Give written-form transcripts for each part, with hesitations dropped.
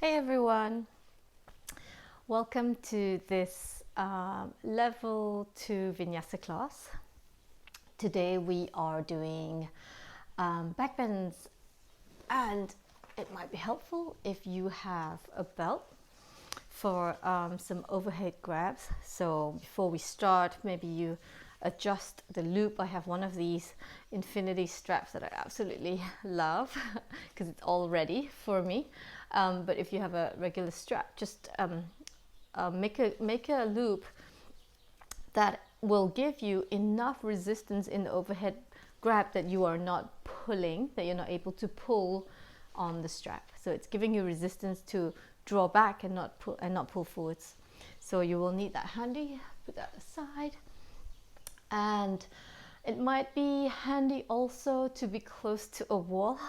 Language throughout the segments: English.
Hey everyone, welcome to this level 2 vinyasa class. Today we are doing backbends, and it might be helpful if you have a belt for some overhead grabs. So before we start, maybe you adjust the loop. I have one of these infinity straps that I absolutely love because it's all ready for me. But if you have a regular strap, just make a loop that will give you enough resistance in the overhead grab that you are not pulling, that you're not able to pull on the strap. So it's giving you resistance to draw back and not pull forwards. So you will need that handy. Put that aside. And it might be handy also to be close to a wall.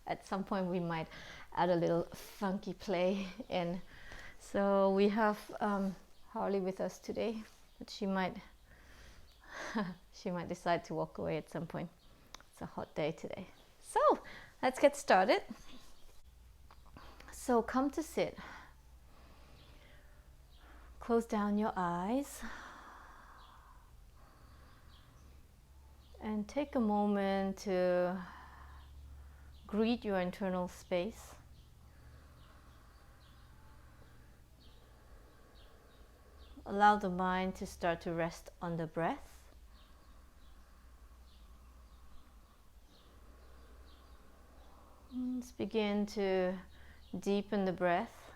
At some point we might add a little funky play in. So we have Harley with us today, but she might decide to walk away at some point. It's a hot day today. So let's get started. So come to sit. Close down your eyes. And take a moment to greet your internal space. Allow the mind to start to rest on the breath. Let's begin to deepen the breath.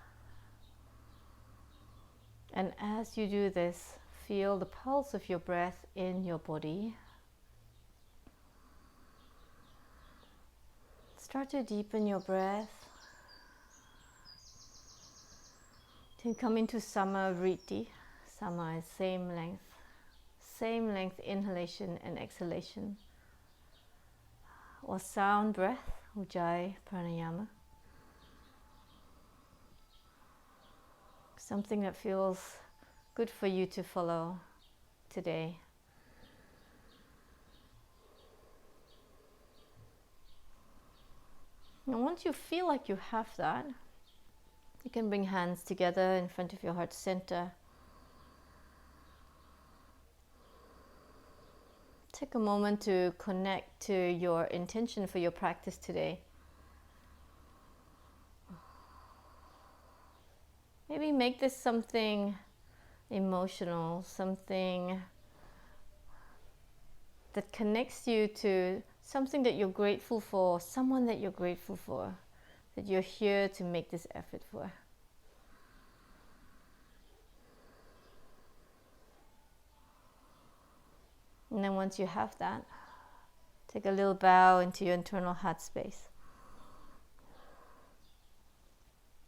And as you do this, feel the pulse of your breath in your body. Start to deepen your breath. Then come into Sama Vritti. Sama is same length inhalation and exhalation. Or sound breath, Ujjayi Pranayama. Something that feels good for you to follow today. And once you feel like you have that, you can bring hands together in front of your heart center. Take a moment to connect to your intention for your practice today. Maybe make this something emotional, something that connects you to something that you're grateful for, someone that you're grateful for, that you're here to make this effort for. And then once you have that, take a little bow into your internal heart space.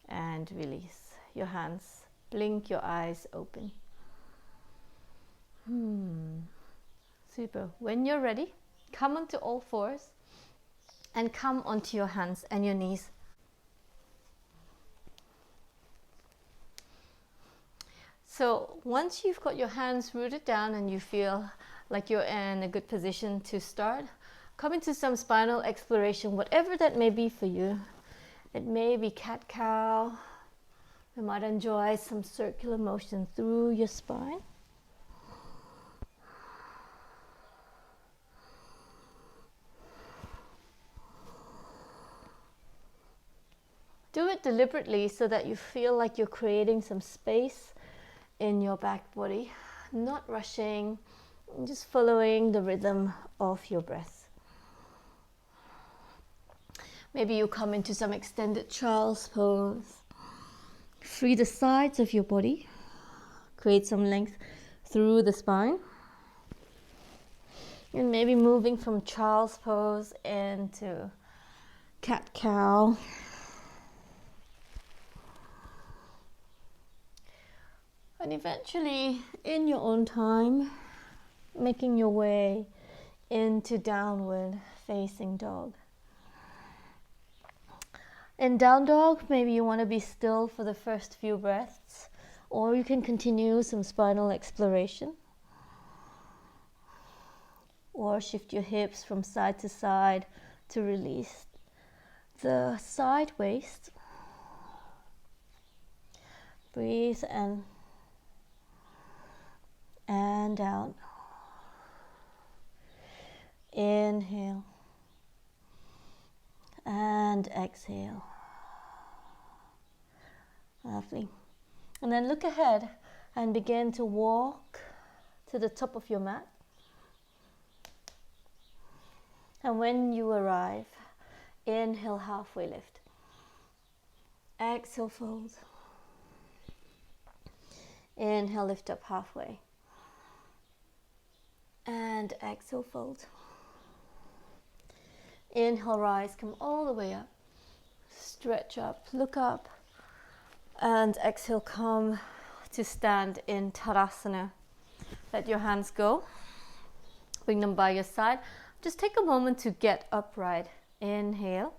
And release your hands. Blink your eyes open. Super. When you're ready, come onto all fours and come onto your hands and your knees. So once you've got your hands rooted down and you feel like you're in a good position to start, come into some spinal exploration, whatever that may be for you. It may be cat-cow. You might enjoy some circular motion through your spine. Do it deliberately so that you feel like you're creating some space in your back body, not rushing, just following the rhythm of your breath. Maybe you come into some extended child's pose. Free the sides of your body. Create some length through the spine. And maybe moving from child's pose into cat-cow. And eventually, in your own time, making your way into downward facing dog. In down dog, maybe you want to be still for the first few breaths, or you can continue some spinal exploration. Or shift your hips from side to side to release the side waist. Breathe in and out. Inhale and exhale. Lovely. And then look ahead and begin to walk to the top of your mat. And when you arrive, inhale, halfway lift. Exhale, fold. Inhale, lift up halfway. And exhale, fold. Inhale, rise, come all the way up. Stretch up, look up. And exhale, come to stand in Tadasana. Let your hands go. Bring them by your side. Just take a moment to get upright. Inhale.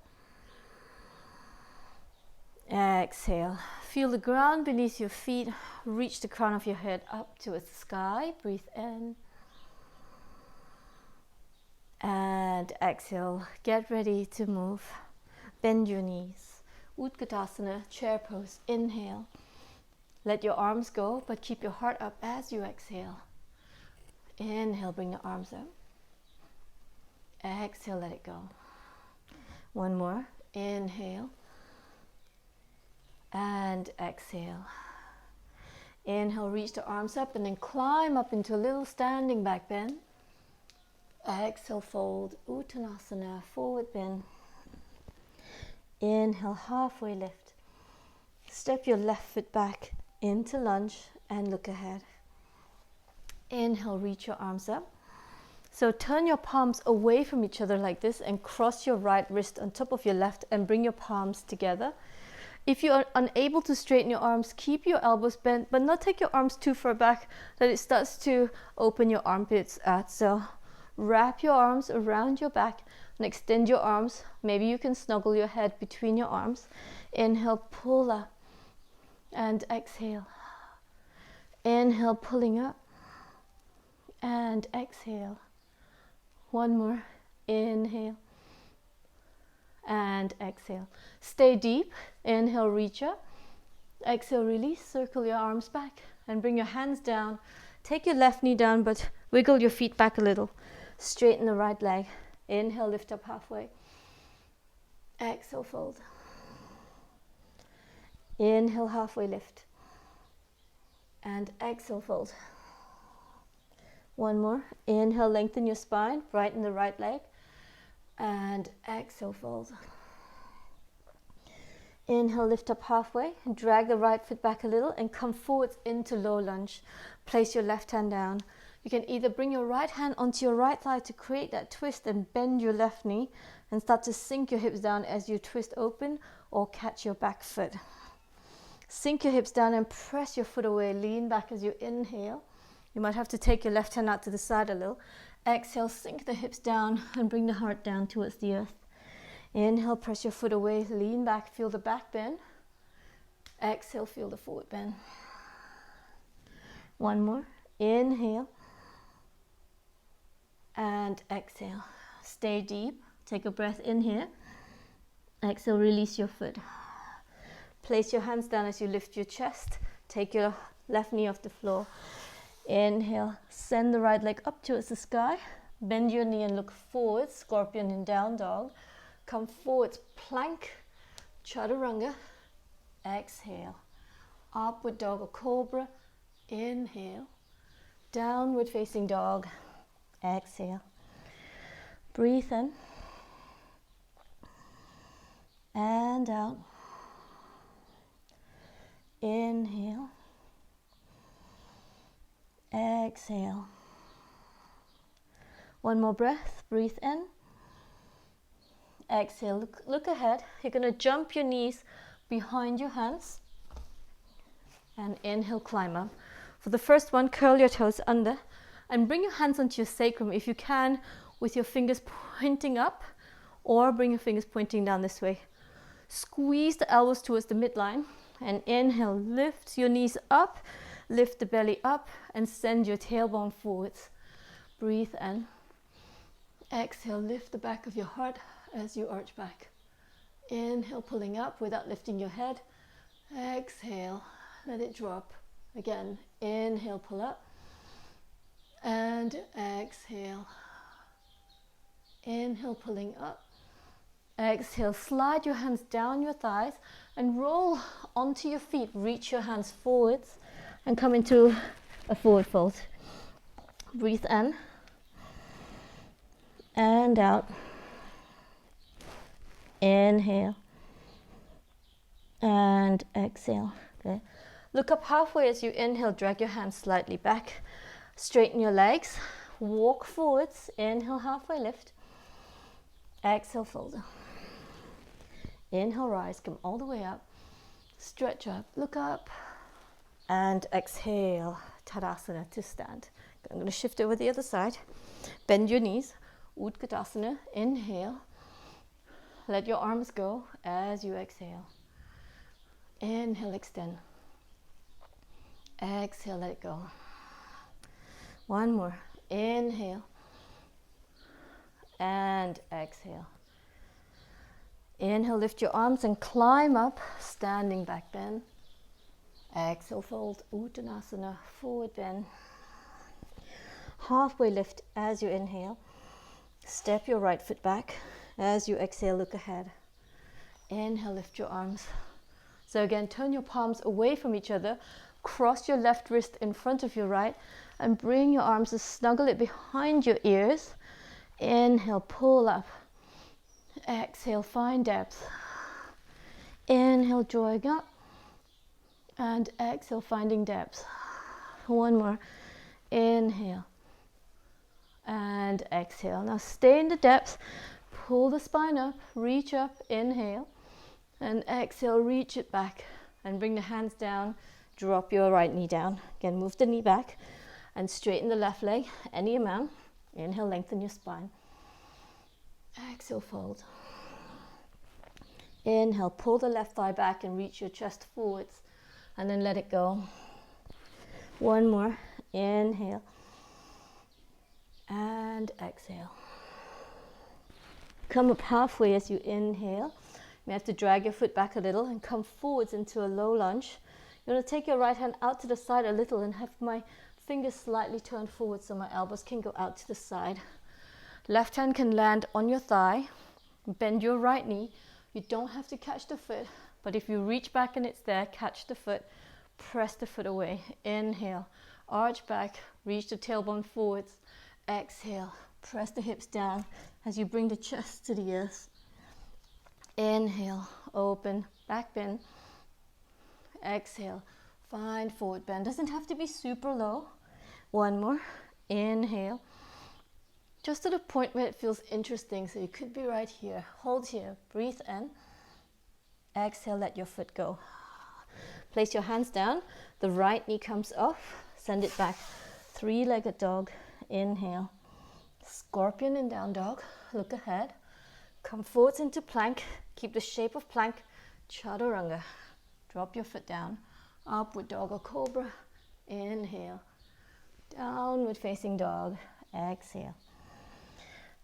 Exhale. Feel the ground beneath your feet. Reach the crown of your head up towards the sky. Breathe in. And exhale. Get ready to move. Bend your knees. Utkatasana, chair pose. Inhale. Let your arms go, but keep your heart up as you exhale. Inhale, bring the arms up. Exhale, let it go. One more. Inhale. And exhale. Inhale, reach the arms up and then climb up into a little standing back bend. Exhale, fold. Uttanasana, forward bend. Inhale, halfway lift. Step your left foot back into lunge and look ahead. Inhale, reach your arms up. So turn your palms away from each other like this and cross your right wrist on top of your left and bring your palms together. If you are unable to straighten your arms, keep your elbows bent, but not take your arms too far back that it starts to open your armpits out. So wrap your arms around your back and extend your arms. Maybe you can snuggle your head between your arms. Inhale, pull up and exhale. Inhale, pulling up and exhale. One more. Inhale and exhale. Stay deep. Inhale, reach up. Exhale, release. Circle your arms back and bring your hands down. Take your left knee down, but wiggle your feet back a little. Straighten the right leg. Inhale, lift up halfway. Exhale, fold. Inhale, halfway lift. And exhale, fold. One more. Inhale, lengthen your spine. Brighten the right leg. And exhale, fold. Inhale, lift up halfway. Drag the right foot back a little and come forwards into low lunge. Place your left hand down. You can either bring your right hand onto your right thigh to create that twist and bend your left knee and start to sink your hips down as you twist open, or catch your back foot. Sink your hips down and press your foot away. Lean back as you inhale. You might have to take your left hand out to the side a little. Exhale, sink the hips down and bring the heart down towards the earth. Inhale, press your foot away, lean back, feel the back bend. Exhale, feel the forward bend. One more. Inhale. And exhale. Stay deep. Take a breath in here. Exhale, release your foot. Place your hands down as you lift your chest. Take your left knee off the floor. Inhale, send the right leg up towards the sky. Bend your knee and look forward. Scorpion in down dog. Come forwards, plank, chaturanga. Exhale. Upward dog or cobra. Inhale. Downward facing dog. Exhale. Breathe in. And out. Inhale. Exhale. One more breath. Breathe in. Exhale. Look ahead. You're going to jump your knees behind your hands. And inhale, climb up. For the first one, curl your toes under and bring your hands onto your sacrum if you can, with your fingers pointing up, or bring your fingers pointing down this way. Squeeze the elbows towards the midline and inhale, lift your knees up, lift the belly up and send your tailbone forwards. Breathe in. Exhale, lift the back of your heart as you arch back. Inhale, pulling up without lifting your head. Exhale, let it drop. Again, inhale, pull up, and exhale. Inhale, pulling up. Exhale, slide your hands down your thighs and roll onto your feet. Reach your hands forwards and come into a forward fold. Breathe in and out. Inhale and exhale. Okay. Look up halfway as you inhale, drag your hands slightly back. Straighten your legs, walk forwards, inhale, halfway lift. Exhale, fold. Inhale, rise, come all the way up. Stretch up, look up. And exhale, Tadasana to stand. I'm going to shift over the other side. Bend your knees, Utkatasana, inhale. Let your arms go as you exhale. Inhale, extend. Exhale, let it go. One more. Inhale. And exhale. Inhale, lift your arms and climb up, standing back bend. Exhale, fold, Uttanasana, forward bend. Halfway lift as you inhale. Step your right foot back. As you exhale, look ahead. Inhale, lift your arms. So again, turn your palms away from each other. Cross your left wrist in front of your right and bring your arms to snuggle it behind your ears. Inhale, pull up. Exhale, find depth. Inhale, drawing up. And exhale, finding depth. One more. Inhale. And exhale. Now stay in the depth. Pull the spine up. Reach up. Inhale. And exhale, reach it back. And bring the hands down. Drop your right knee down. Again, move the knee back. And straighten the left leg. Any amount. Inhale, lengthen your spine. Exhale, fold. Inhale, pull the left thigh back and reach your chest forwards. And then let it go. One more. Inhale. And exhale. Come up halfway as you inhale. You may have to drag your foot back a little and come forwards into a low lunge. You're going to take your right hand out to the side a little and have my fingers slightly turned forward so my elbows can go out to the side. Left hand can land on your thigh. Bend your right knee. You don't have to catch the foot, but if you reach back and it's there, catch the foot. Press the foot away. Inhale. Arch back. Reach the tailbone forwards. Exhale. Press the hips down as you bring the chest to the earth. Inhale. Open. Back bend. Exhale. Find forward bend. Doesn't have to be super low. One more. Inhale. Just to the point where it feels interesting. So you could be right here. Hold here. Breathe in. Exhale. Let your foot go. Place your hands down. The right knee comes off. Send it back. Three-legged dog. Inhale. Scorpion in down dog. Look ahead. Come forwards into plank. Keep the shape of plank. Chaturanga. Drop your foot down. Upward dog or cobra. Inhale. Downward facing dog. Exhale.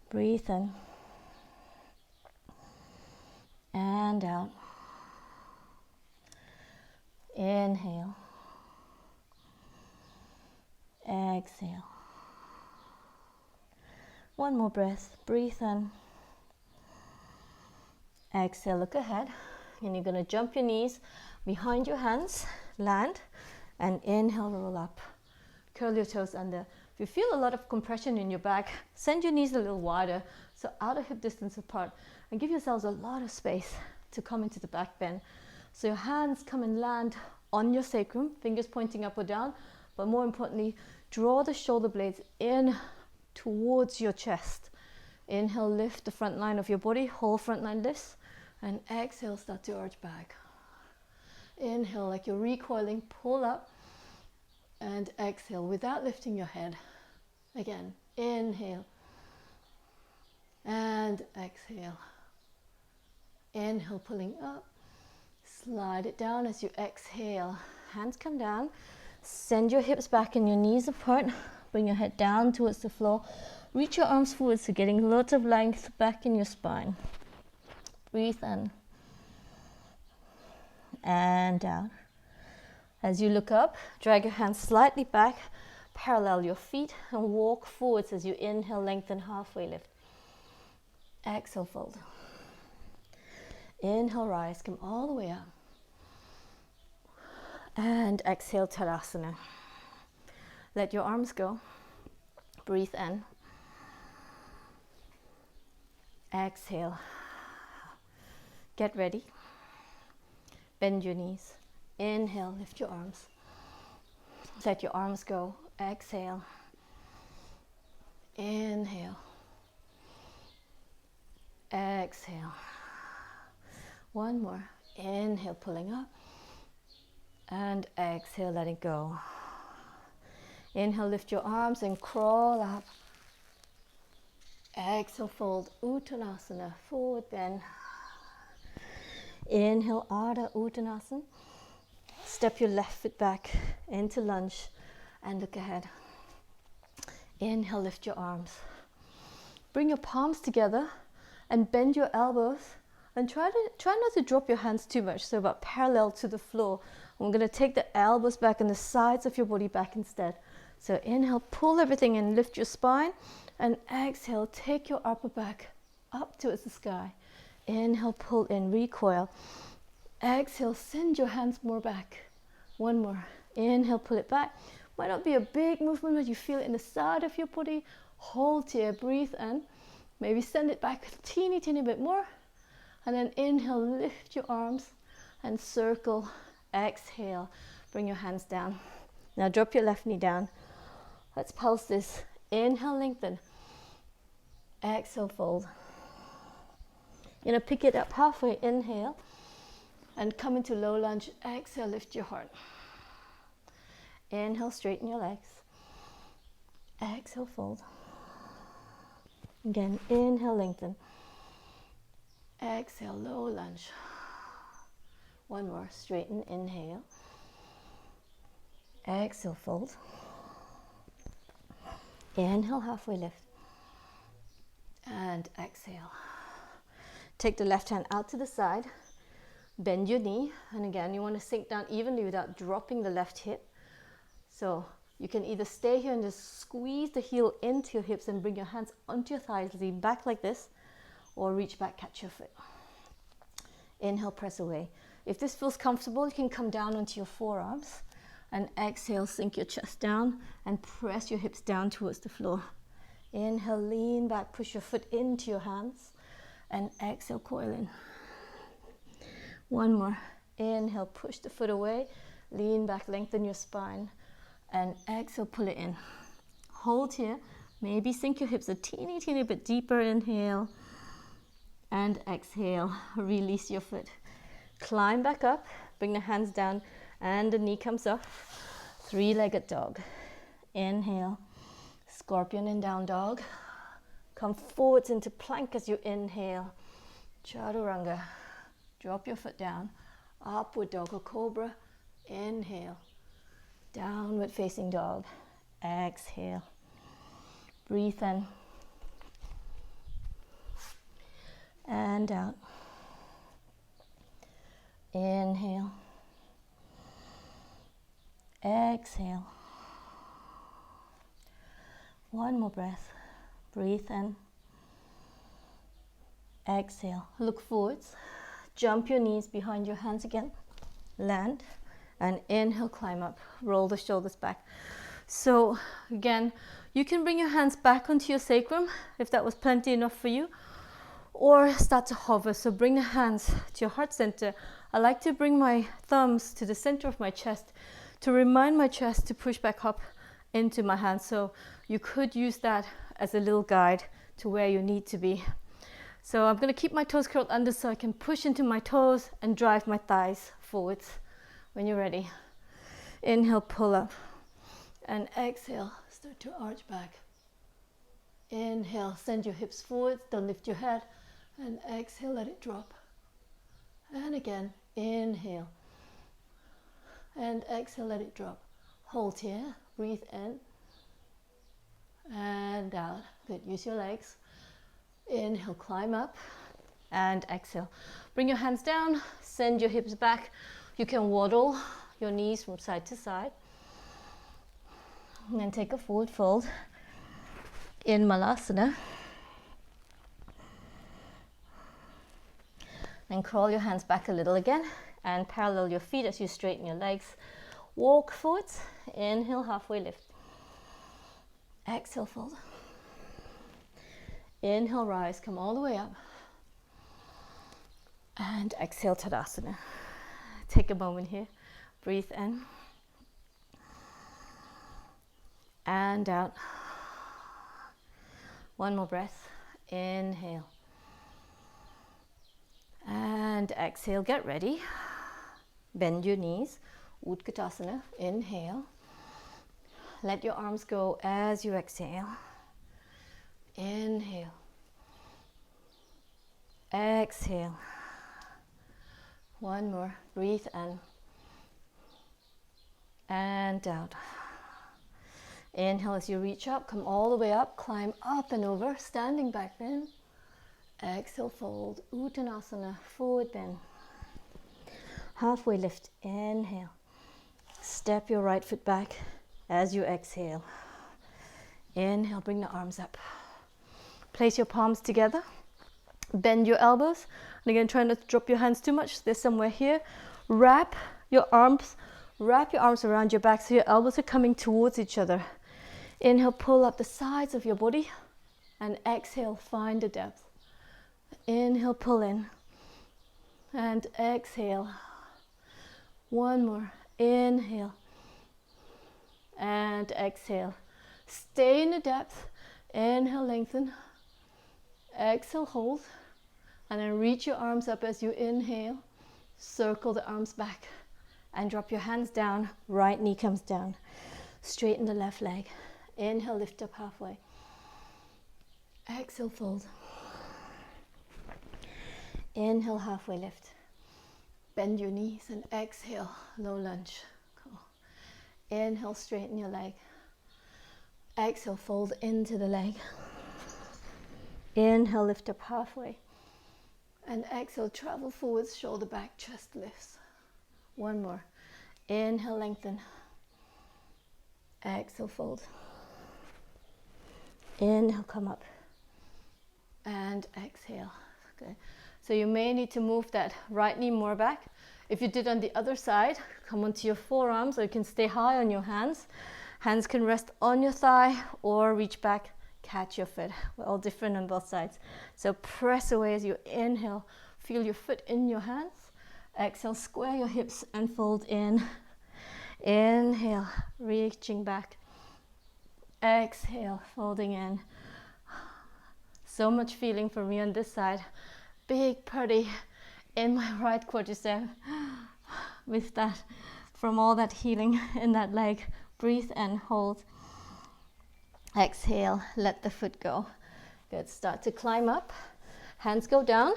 Breathe in. And out. Inhale. Exhale. One more breath. Breathe in. Exhale. Look ahead. And you're going to jump your knees behind your hands. Land. And inhale, roll up. Curl your toes under. If you feel a lot of compression in your back, send your knees a little wider, so outer hip distance apart, and give yourselves a lot of space to come into the back bend. So your hands come and land on your sacrum, fingers pointing up or down, but more importantly, draw the shoulder blades in towards your chest. Inhale, lift the front line of your body, whole front line lifts, and exhale, start to arch back. Inhale, like you're recoiling, pull up, and exhale without lifting your head. Again, inhale, and exhale. Inhale, pulling up, slide it down as you exhale. Hands come down, send your hips back and your knees apart. Bring your head down towards the floor. Reach your arms forward, so getting lots of length back in your spine. Breathe in. And out. As you look up, drag your hands slightly back, parallel your feet, and walk forwards as you inhale, lengthen, halfway lift. Exhale, fold. Inhale, rise, come all the way up. And exhale, Tadasana. Let your arms go. Breathe in. Exhale. Get ready. Bend your knees. Inhale, lift your arms. Let your arms go. Exhale. Inhale. Exhale. One more. Inhale, pulling up. And exhale, letting go. Inhale, lift your arms and crawl up. Exhale, fold. Uttanasana, forward bend. Inhale, Ardha Uttanasana. Step your left foot back into lunge and look ahead. Inhale, lift your arms. Bring your palms together and bend your elbows and try not to drop your hands too much, so about parallel to the floor. I'm going to take the elbows back and the sides of your body back instead. So inhale, pull everything in, lift your spine, and exhale, take your upper back up towards the sky. Inhale, pull in, recoil. Exhale, send your hands more back. One more. Inhale, pull it back. Might not be a big movement, but you feel it in the side of your body. Hold here, breathe in. Maybe send it back a teeny bit more. And then inhale, lift your arms and circle. Exhale, bring your hands down. Now drop your left knee down. Let's pulse this. Inhale, lengthen. Exhale, fold. You're going to pick it up halfway. Inhale and come into low lunge. Exhale, lift your heart. Inhale, straighten your legs. Exhale, fold. Again, inhale, lengthen. Exhale, low lunge. One more, straighten, inhale. Exhale, fold. Inhale, halfway lift. And exhale. Take the left hand out to the side. Bend your knee. And again, you want to sink down evenly without dropping the left hip. So you can either stay here and just squeeze the heel into your hips and bring your hands onto your thighs, lean back like this, or reach back, catch your foot. Inhale, press away. If this feels comfortable, you can come down onto your forearms and exhale, sink your chest down and press your hips down towards the floor. Inhale, lean back, push your foot into your hands and exhale, coil in. One more. Inhale, push the foot away, lean back, lengthen your spine and exhale, pull it in. Hold here, maybe sink your hips a teeny bit deeper. Inhale and exhale, release your foot. Climb back up, bring the hands down and the knee comes up. Three-legged dog. Inhale, scorpion and down dog. Come forwards into plank as you inhale. Chaturanga. Drop your foot down. Upward dog or cobra. Inhale. Downward facing dog. Exhale. Breathe in. And out. Inhale. Exhale. One more breath. Breathe in. Exhale. Look forwards. Jump your knees behind your hands again. Land. And inhale, climb up. Roll the shoulders back. So again, you can bring your hands back onto your sacrum if that was plenty enough for you. Or start to hover. So bring the hands to your heart center. I like to bring my thumbs to the center of my chest to remind my chest to push back up into my hands. So you could use that as a little guide to where you need to be. So I'm going to keep my toes curled under so I can push into my toes and drive my thighs forwards. When you're ready, inhale, pull up, and exhale, start to arch back. Inhale, send your hips forwards, don't lift your head, and exhale, let it drop. And again, inhale, and exhale, let it drop. Hold here, breathe in, and out. Good, use your legs. Inhale, climb up, and exhale. Bring your hands down, send your hips back. You can waddle your knees from side to side. And then take a forward fold in Malasana. Then crawl your hands back a little again and parallel your feet as you straighten your legs. Walk forwards, inhale, halfway lift. Exhale, fold. Inhale, rise, come all the way up. And exhale, Tadasana. Take a moment here, breathe in. And out. One more breath, inhale. And exhale, get ready. Bend your knees, Utkatasana, inhale. Let your arms go as you exhale. Inhale. Exhale. One more, breathe in. And out. Inhale as you reach up, come all the way up, climb up and over, standing back bend. Exhale, fold, Uttanasana, forward bend. Halfway lift, inhale. Step your right foot back as you exhale. Inhale, bring the arms up. Place your palms together, bend your elbows. And again, try not to drop your hands too much. There's somewhere here. Wrap your arms around your back so your elbows are coming towards each other. Inhale, pull up the sides of your body, and exhale, find the depth. Inhale, pull in, and exhale. One more, inhale, and exhale. Stay in the depth. Inhale, lengthen. Exhale, hold, and then reach your arms up as you inhale. Circle the arms back, and drop your hands down. Right knee comes down. Straighten the left leg. Inhale, lift up halfway. Exhale, fold. Inhale, halfway lift. Bend your knees and exhale, low lunge. Cool. Inhale, straighten your leg. Exhale, fold into the leg. Inhale, lift up halfway. And exhale, travel forwards, shoulder back, chest lifts. One more. Inhale, lengthen. Exhale, fold. Inhale, come up. And exhale. Okay. So you may need to move that right knee more back. If you did on the other side, come onto your forearms, or you can stay high on your hands. Hands can rest on your thigh or reach back, catch your foot. We're all different on both sides. So press away as you inhale. Feel your foot in your hands. Exhale, square your hips and fold in. Inhale, reaching back. Exhale, folding in. So much feeling for me on this side. Big putty in my right quadricep with that, from all that healing in that leg. Breathe and hold. Exhale, let the foot go. Good, start to climb up. Hands go down,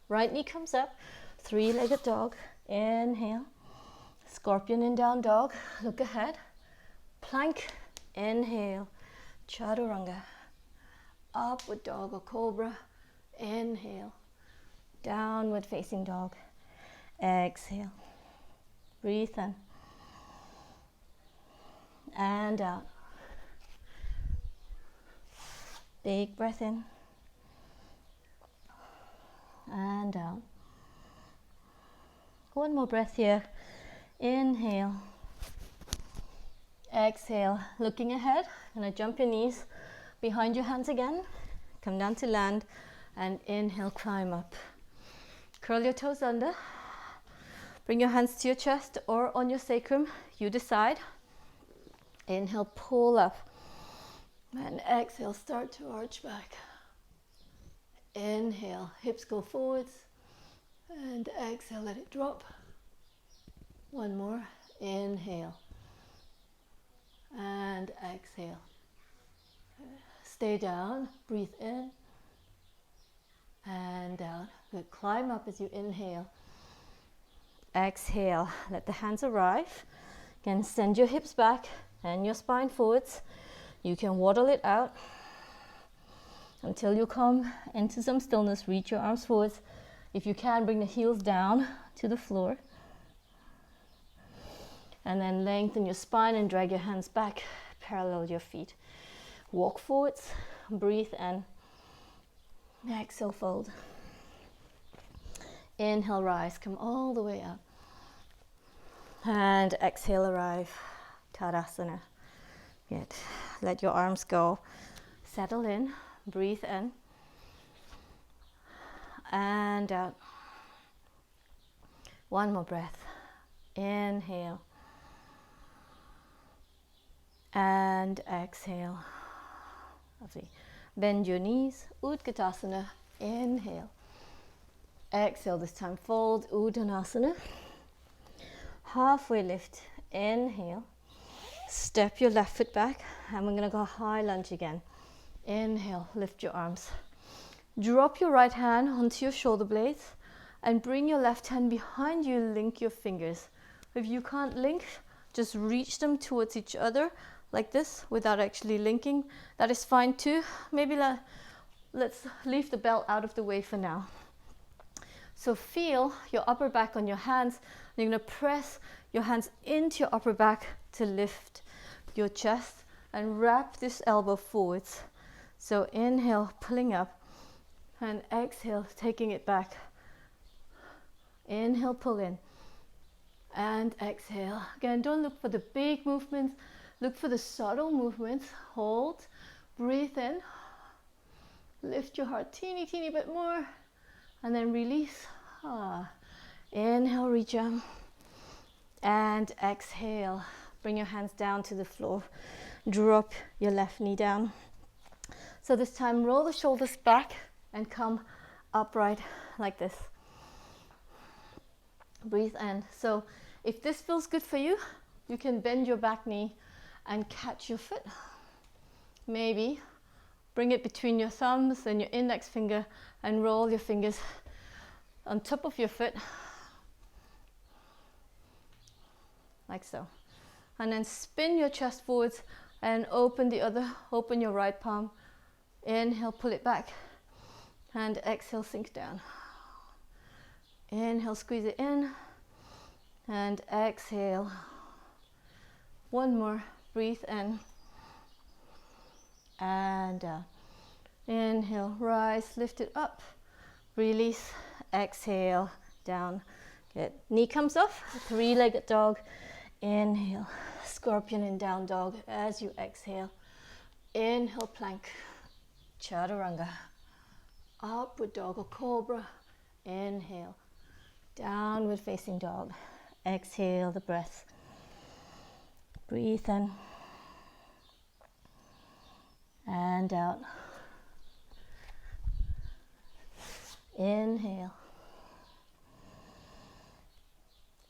right knee comes up. Three-legged dog, inhale. Scorpion in down dog, look ahead. Plank, inhale. Chaturanga. Upward dog or cobra, inhale. Downward facing dog, exhale. Breathe in. And out. Big breath in. And out. One more breath here. Inhale. Exhale. Looking ahead. Gonna jump your knees behind your hands again. Come down to land. And inhale, climb up. Curl your toes under. Bring your hands to your chest or on your sacrum. You decide. Inhale, pull up. And exhale, start to arch back. Inhale, hips go forwards. And exhale, let it drop. One more. Inhale. And exhale. Stay down. Breathe in. And out. Good. Climb up as you inhale. Exhale. Let the hands arrive. Again, send your hips back and your spine forwards. You can waddle it out until you come into some stillness. Reach your arms forwards. If you can, bring the heels down to the floor. And then lengthen your spine and drag your hands back, parallel your feet. Walk forwards, breathe in. Exhale, fold. Inhale, rise, come all the way up. And exhale, arrive, Tadasana. Good. Let your arms go. Settle in, breathe in. And out. One more breath. Inhale. And exhale. Lovely. Bend your knees, Utkatasana. Inhale. Exhale, this time fold, Uttanasana. Halfway lift, inhale. Step your left foot back, and we're gonna go high lunge again. Inhale, lift your arms. Drop your right hand onto your shoulder blades and bring your left hand behind you, link your fingers. If you can't link, just reach them towards each other like this without actually linking. That is fine too. Maybe let's leave the belt out of the way for now. So feel your upper back on your hands. You're going to press your hands into your upper back to lift your chest and wrap this elbow forwards. So inhale, pulling up, and exhale, taking it back. Inhale, pull in, and exhale. Again, don't look for the big movements. Look for the subtle movements. Hold, breathe in, lift your heart teeny bit more, and then release. Inhale, reach up, and exhale. Bring your hands down to the floor. Drop your left knee down. So this time, roll the shoulders back and come upright like this. Breathe in. So if this feels good for you, you can bend your back knee and catch your foot. Maybe bring it between your thumbs and your index finger and roll your fingers on top of your foot, like so. And then spin your chest forwards and open your right palm. Inhale, pull it back, and exhale, sink down. Inhale, squeeze it in, and exhale. One more, breathe in, and inhale, rise, lift it up, release, exhale, down. Good. Knee comes off, three-legged dog. Inhale, scorpion and down dog as you exhale. Inhale, plank, chaturanga. Upward dog or cobra. Inhale, downward facing dog. Exhale the breath. Breathe in and out. Inhale.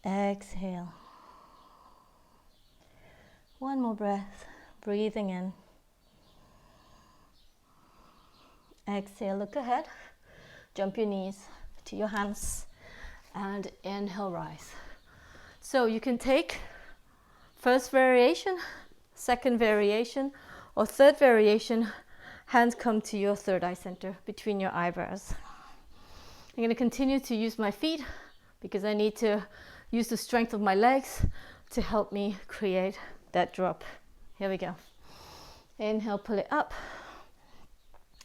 Exhale. One more breath, breathing in. Exhale, look ahead. Jump your knees to your hands and inhale, rise. So you can take first variation, second variation, or third variation. Hands come to your third eye center between your eyebrows. I'm going to continue to use my feet because I need to use the strength of my legs to help me create that drop. Here we go. Inhale, pull it up,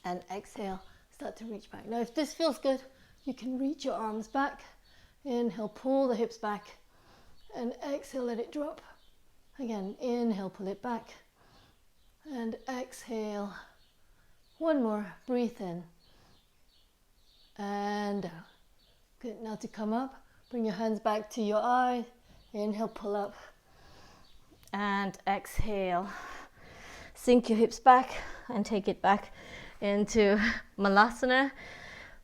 and exhale, start to reach back. Now if this feels good, you can reach your arms back. Inhale, pull the hips back, and exhale, let it drop. Again, inhale, pull it back, and exhale. One more, breathe in, and out. Good, now to come up, bring your hands back to your eye. Inhale, pull up, and exhale. Sink your hips back and take it back into Malasana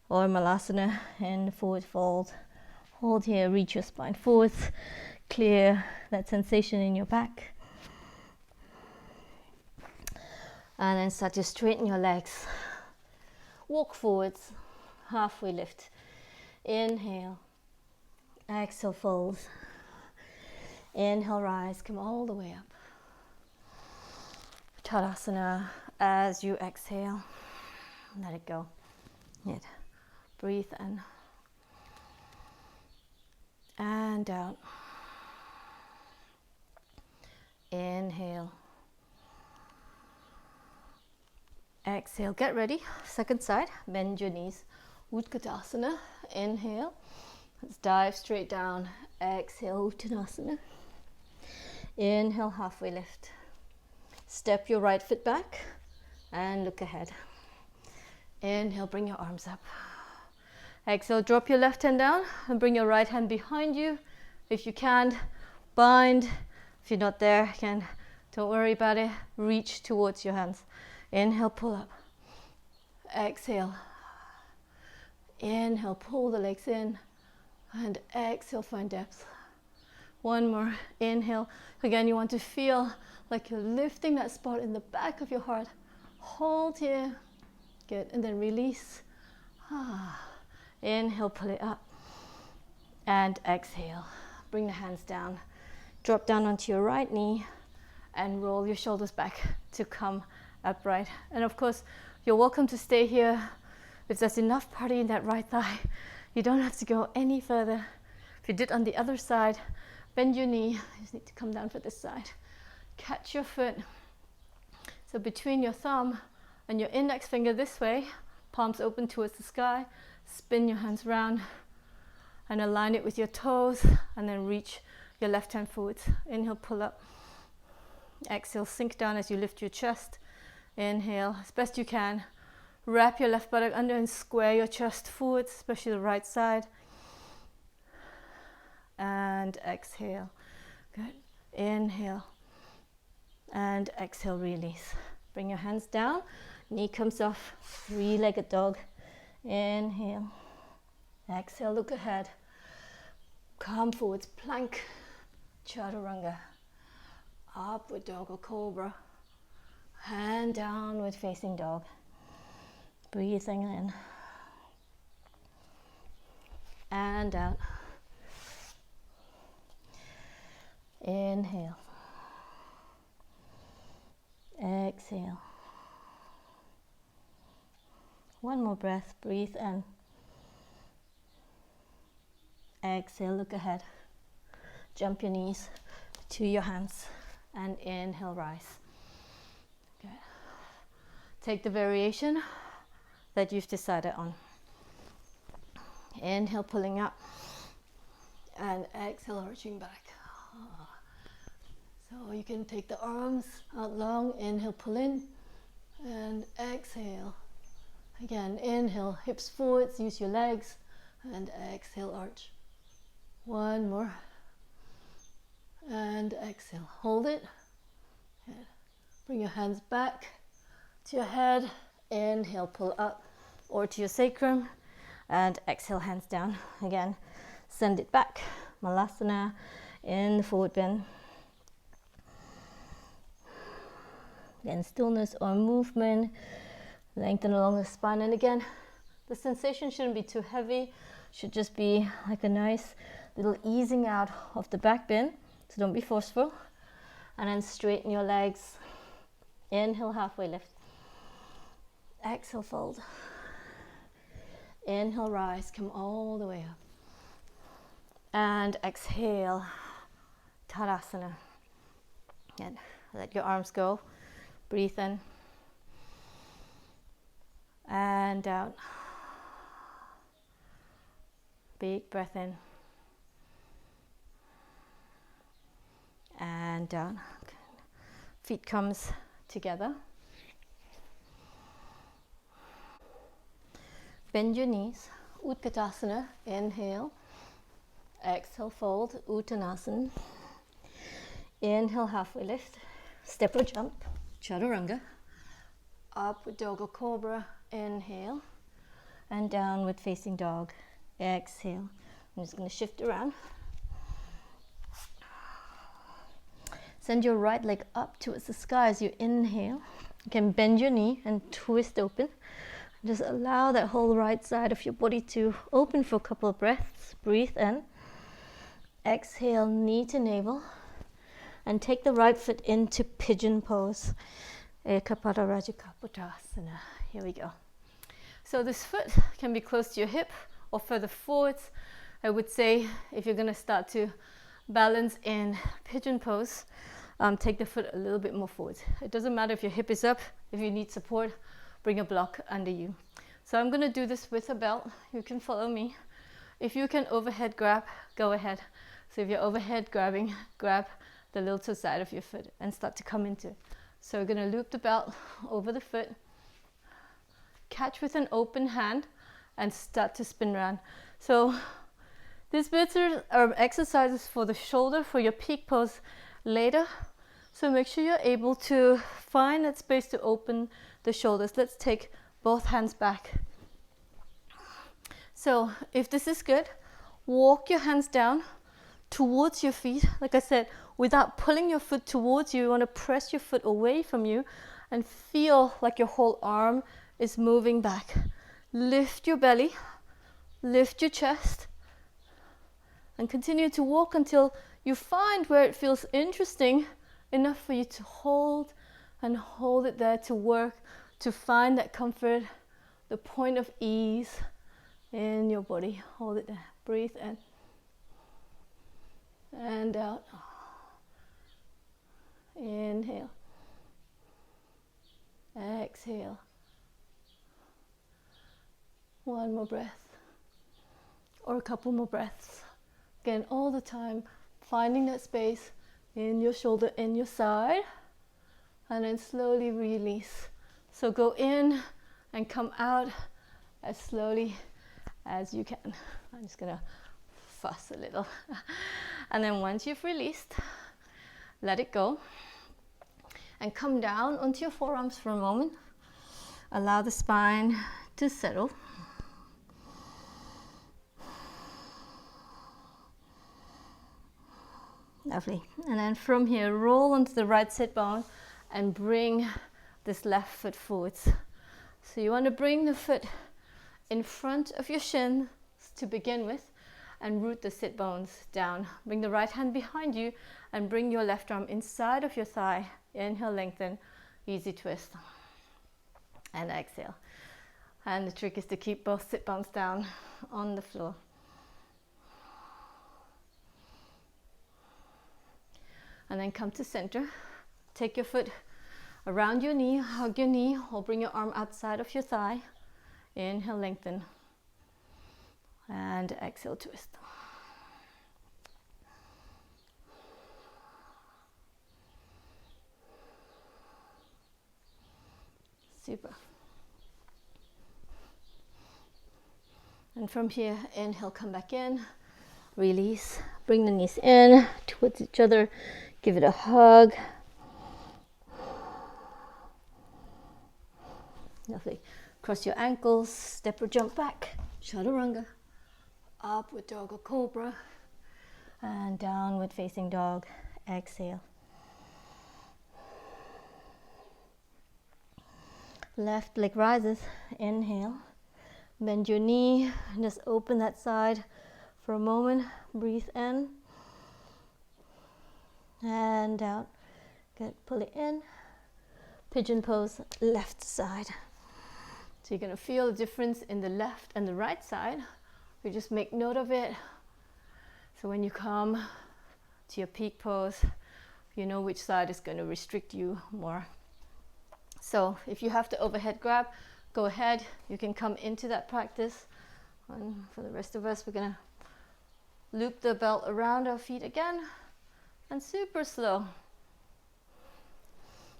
or Malasana and forward fold. Hold here, reach your spine forwards, clear that sensation in your back. And then start to straighten your legs. Walk forwards, halfway lift. Inhale, exhale, fold. Inhale, rise, come all the way up. Tadasana as you exhale. Let it go. Good. Breathe in. And out. Inhale. Exhale. Get ready. Second side. Bend your knees. Utkatasana. Inhale. Let's dive straight down. Exhale. Uttanasana. Inhale. Halfway lift. Step your right foot back and look ahead. Inhale. Bring your arms up. Exhale. Drop your left hand down and bring your right hand behind you. If you can't, bind. If you're not there, again, don't worry about it. Reach towards your hands. Inhale, pull up. Exhale. Inhale, pull the legs in. And exhale, find depth. One more. Inhale. Again, you want to feel like you're lifting that spot in the back of your heart. Hold here. Good. And then release. Inhale, pull it up. And exhale. Bring the hands down. Drop down onto your right knee and roll your shoulders back to come upright. And of course, you're welcome to stay here. If there's enough party in that right thigh, you don't have to go any further. If you did on the other side, bend your knee. You just need to come down for this side. Catch your foot. So between your thumb and your index finger this way, palms open towards the sky, spin your hands round and align it with your toes, and then reach your left hand forwards. Inhale, pull up. Exhale, sink down as you lift your chest. Inhale, as best you can. Wrap your left buttock under and square your chest forwards, especially the right side. And exhale. Good. Inhale. And exhale, release. Bring your hands down. Knee comes off. Three-legged dog. Inhale. Exhale, look ahead. Come forwards, plank. Chaturanga. Upward dog or cobra. And downward facing dog. Breathing in. And out. Inhale. Exhale. One more breath. Breathe in. Exhale, look ahead. Jump your knees to your hands and inhale, rise. Good. Take the variation that you've decided on. Inhale, pulling up, and exhale, arching back. So you can take the arms out long. Inhale, pull in, and exhale. Again, inhale, hips forwards, use your legs, and exhale, arch. One more. And exhale. Hold it. Good. Bring your hands back to your head. Inhale, pull up or to your sacrum. And exhale, hands down. Again, send it back. Malasana in the forward bend. Again, stillness or movement. Lengthen along the spine. And again, the sensation shouldn't be too heavy. Should just be like a nice little easing out of the back bend, so don't be forceful. And then straighten your legs. Inhale, halfway lift. Exhale, fold. Inhale, rise, come all the way up. And exhale, Tadasana. And let your arms go. Breathe in. And out. Big breath in. And down. Feet comes together. Bend your knees. Utkatasana. Inhale. Exhale, fold. Uttanasana. Inhale, halfway lift. Step or jump. Chaturanga. Upward dog or cobra. Inhale. And downward facing dog. Exhale. I'm just going to shift around. Send your right leg up towards the sky as you inhale. You can bend your knee and twist open. Just allow that whole right side of your body to open for a couple of breaths. Breathe in. Exhale, knee to navel. And take the right foot into pigeon pose. Ekapada Rajakapotasana. Here we go. So this foot can be close to your hip or further forwards. I would say if you're going to start to balance in pigeon pose, take the foot a little bit more forwards. It doesn't matter if your hip is up, if you need support, bring a block under you. So I'm going to do this with a belt. You can follow me. If you can overhead grab, go ahead. So if you're overhead grabbing, grab the little toe side of your foot and start to come into it. So we're going to loop the belt over the foot, catch with an open hand, and start to spin around. So these bits are exercises for the shoulder, for your peak pose later. So make sure you're able to find that space to open the shoulders. Let's take both hands back. So if this is good, walk your hands down towards your feet. Like I said, without pulling your foot towards you, you want to press your foot away from you and feel like your whole arm is moving back. Lift your belly, lift your chest, and continue to walk until you find where it feels interesting enough for you to hold and hold it there, to work, to find that comfort, the point of ease in your body. Hold it there. Breathe in and out. Inhale. Exhale. One more breath or a couple more breaths. Again, all the time, finding that space in your shoulder, in your side, and then slowly release. So go in and come out as slowly as you can. I'm just gonna fuss a little. And then once you've released, let it go and come down onto your forearms for a moment. Allow the spine to settle. Lovely. And then from here, roll onto the right sit bone and bring this left foot forwards. So you want to bring the foot in front of your shin to begin with and root the sit bones down. Bring the right hand behind you and bring your left arm inside of your thigh. Inhale, lengthen, easy twist. And exhale. And the trick is to keep both sit bones down on the floor. And then come to center. Take your foot around your knee, hug your knee, or bring your arm outside of your thigh. Inhale, lengthen. And exhale, twist. Super. And from here, inhale, come back in. Release. Bring the knees in towards each other. Give it a hug. Lovely. Cross your ankles, step or jump back. Chaturanga. Upward dog or cobra. And downward facing dog. Exhale. Left leg rises. Inhale. Bend your knee. Just open that side for a moment. Breathe in. And out. Good. Pull it in. Pigeon pose, left side. So you're going to feel the difference in the left and the right side. You just make note of it. So when you come to your peak pose, you know which side is going to restrict you more. So if you have to overhead grab, go ahead. You can come into that practice. And for the rest of us, we're going to loop the belt around our feet again. And super slow.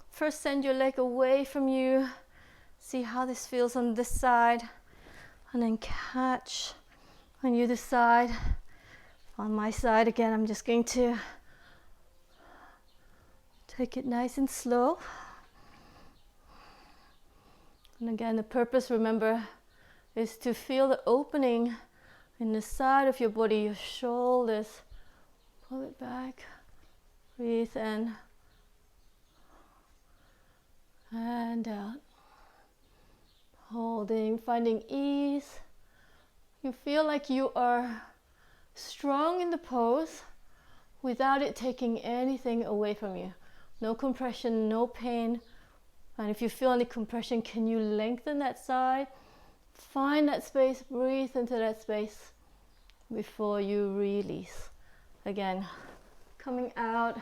First, send your leg away from you. See how this feels on this side. And then catch on the other side. On my side again, I'm just going to take it nice and slow. And again, the purpose, remember, is to feel the opening in the side of your body, your shoulders. Pull it back. Breathe in. And out. Holding, finding ease. You feel like you are strong in the pose without it taking anything away from you. No compression, no pain. And if you feel any compression, can you lengthen that side? Find that space, breathe into that space before you release. Again, coming out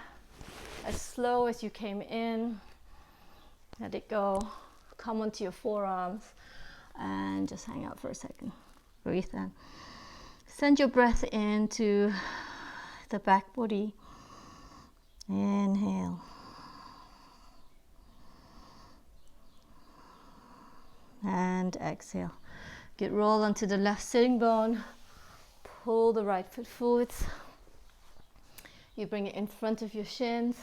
as slow as you came in. Let it go. Come onto your forearms and just hang out for a second. Breathe in. Send your breath into the back body. Inhale. And exhale. Get roll onto the left sitting bone. Pull the right foot forwards. You bring it in front of your shins.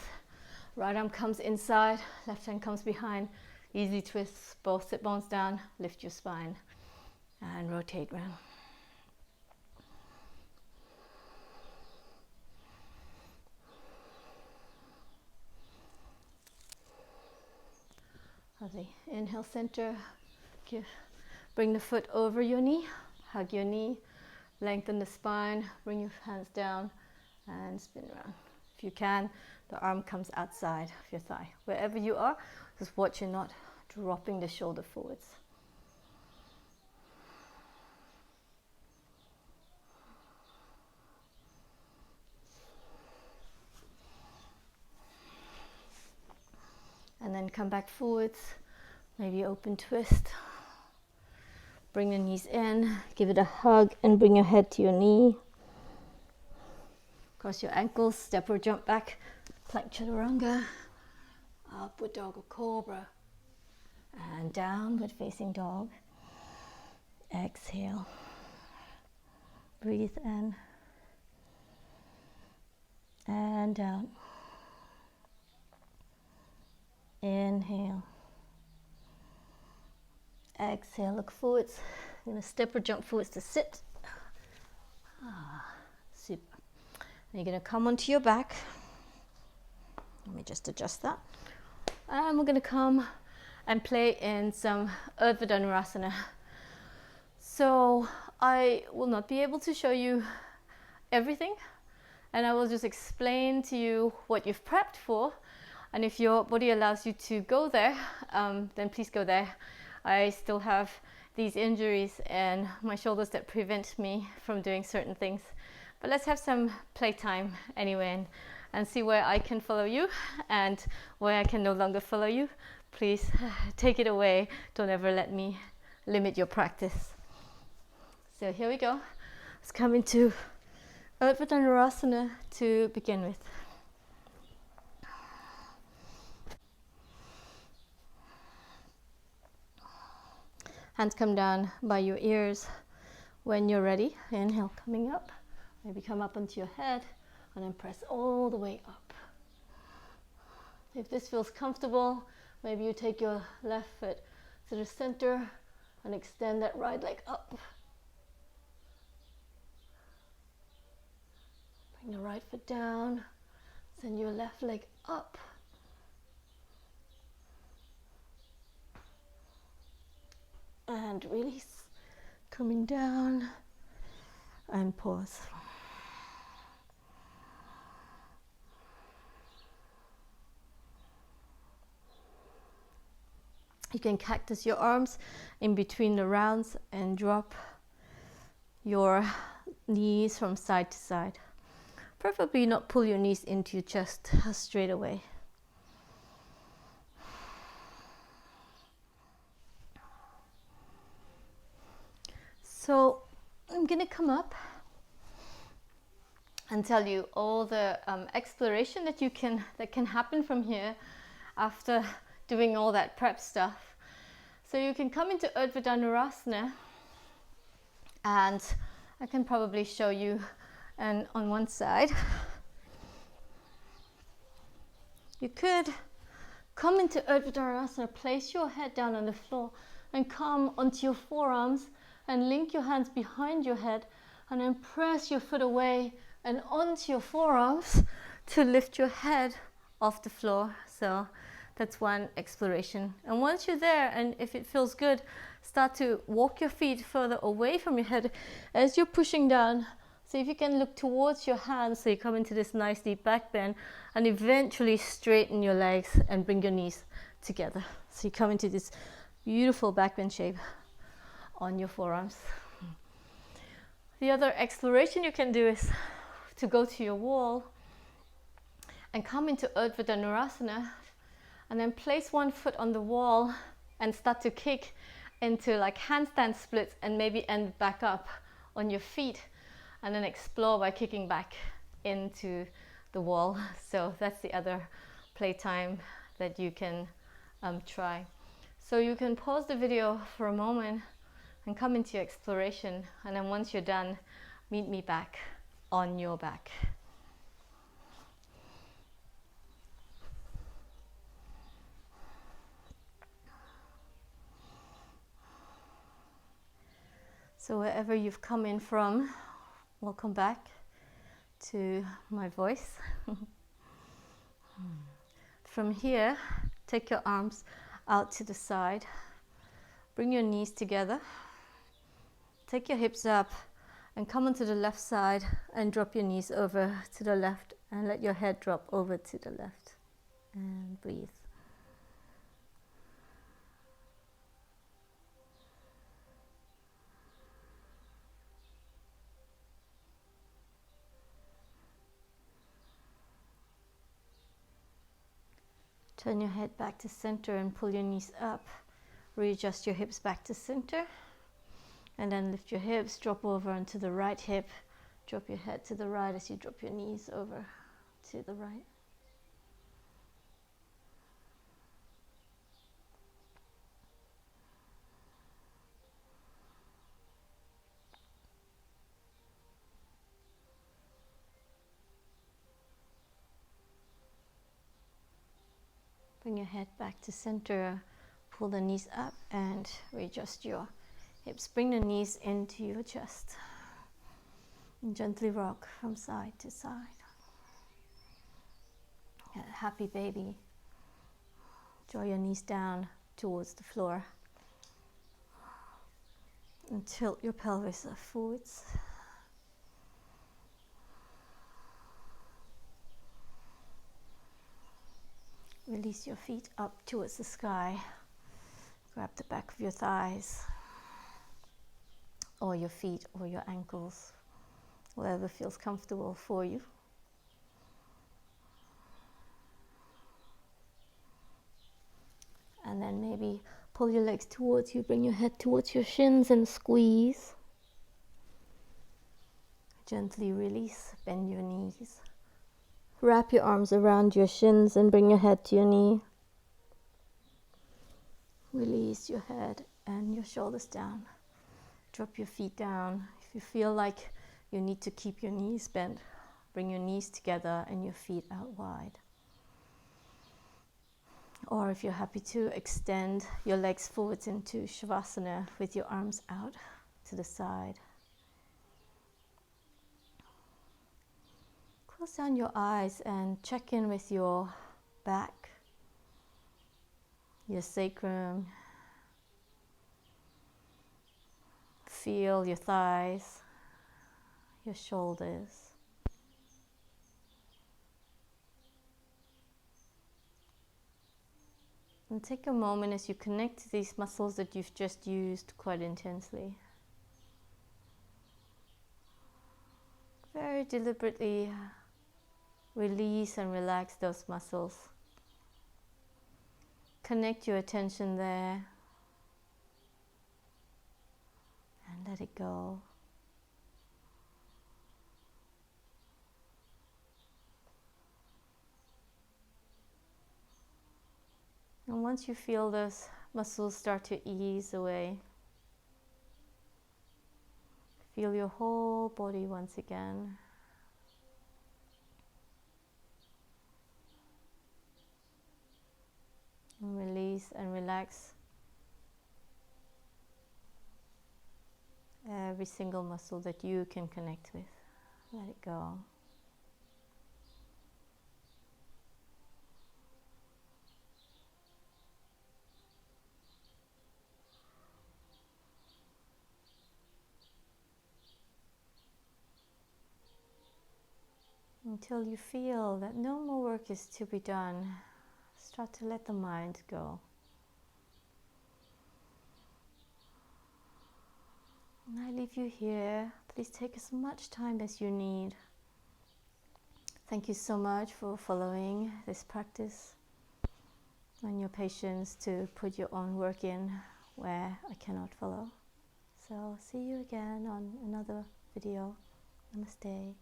Right arm comes inside, left hand comes behind. Easy twists, both sit bones down, lift your spine and rotate round. Lovely. Inhale, center. Bring the foot over your knee, hug your knee, lengthen the spine, bring your hands down and spin around. If you can, the arm comes outside of your thigh. Wherever you are, just watch you're not dropping the shoulder forwards. And then come back forwards, maybe open twist. Bring the knees in, give it a hug and bring your head to your knee. Cross your ankles, step or jump back, plank chaturanga, upward dog or cobra, and downward facing dog. Exhale, breathe in and out. Inhale. Exhale, look forwards. I'm going to step or jump forwards to sit. Super. And you're going to come onto your back. Let me just adjust that. And we're going to come and play in some Urdhva Dhanurasana. So I will not be able to show you everything, and I will just explain to you what you've prepped for. And if your body allows you to go there, then please go there. I still have these injuries in my shoulders that prevent me from doing certain things. But let's have some playtime anyway and see where I can follow you and where I can no longer follow you. Please take it away. Don't ever let me limit your practice. So here we go. Let's come into Urdhva Dhanurasana to begin with. Hands come down by your ears when you're ready. Inhale, coming up. Maybe come up onto your head and then press all the way up. If this feels comfortable, maybe you take your left foot to the center and extend that right leg up. Bring the right foot down, send your left leg up. And release, coming down and pause. You can cactus your arms in between the rounds and drop your knees from side to side. Preferably not pull your knees into your chest straight away. So I'm going to come up and tell you all the exploration that can happen from here after doing all that prep stuff. So you can come into Urdhva Dhanurasana, and I can probably show you on one side. You could come into Urdhva Dhanurasana, place your head down on the floor and come onto your forearms and link your hands behind your head and then press your foot away and onto your forearms to lift your head off the floor. So that's one exploration. And once you're there, and if it feels good, start to walk your feet further away from your head as you're pushing down. See if you can look towards your hands so you come into this nice deep back bend, and eventually straighten your legs and bring your knees together. So you come into this beautiful back bend shape on your forearms. The other exploration you can do is to go to your wall and come into Urdhva Dhanurasana, and then place one foot on the wall and start to kick into like handstand splits, and maybe end back up on your feet, and then explore by kicking back into the wall. So that's the other playtime that you can try. So you can pause the video for a moment and come into your exploration, and then once you're done, meet me back on your back. So wherever you've come in from, welcome back to my voice. From here, take your arms out to the side, bring your knees together, take your hips up and come onto the left side and drop your knees over to the left and let your head drop over to the left, and breathe. Turn your head back to center and pull your knees up. Readjust your hips back to center. And then lift your hips, drop over onto the right hip. Drop your head to the right as you drop your knees over to the right. Bring your head back to center. Pull the knees up and readjust your hips. Bring the knees into your chest. And gently rock from side to side. Happy baby. Draw your knees down towards the floor. And tilt your pelvis forwards. Release your feet up towards the sky. Grab the back of your thighs, or your feet, or your ankles, whatever feels comfortable for you. And then maybe pull your legs towards you, bring your head towards your shins and squeeze. Gently release, bend your knees. Wrap your arms around your shins and bring your head to your knee. Release your head and your shoulders down. Drop your feet down. If you feel like you need to keep your knees bent, bring your knees together and your feet out wide. Or if you're happy to, extend your legs forwards into Shavasana with your arms out to the side. Close down your eyes and check in with your back, your sacrum. Feel your thighs, your shoulders. And take a moment as you connect to these muscles that you've just used quite intensely. Very deliberately release and relax those muscles. Connect your attention there and let it go. And once you feel those muscles start to ease away, feel your whole body once again. And release and relax every single muscle that you can connect with. Let it go. Until you feel that no more work is to be done, start to let the mind go. And I leave you here. Please take as much time as you need Thank you so much for following this practice and your patience to put your own work in where I cannot follow. So see you again on another video. Namaste.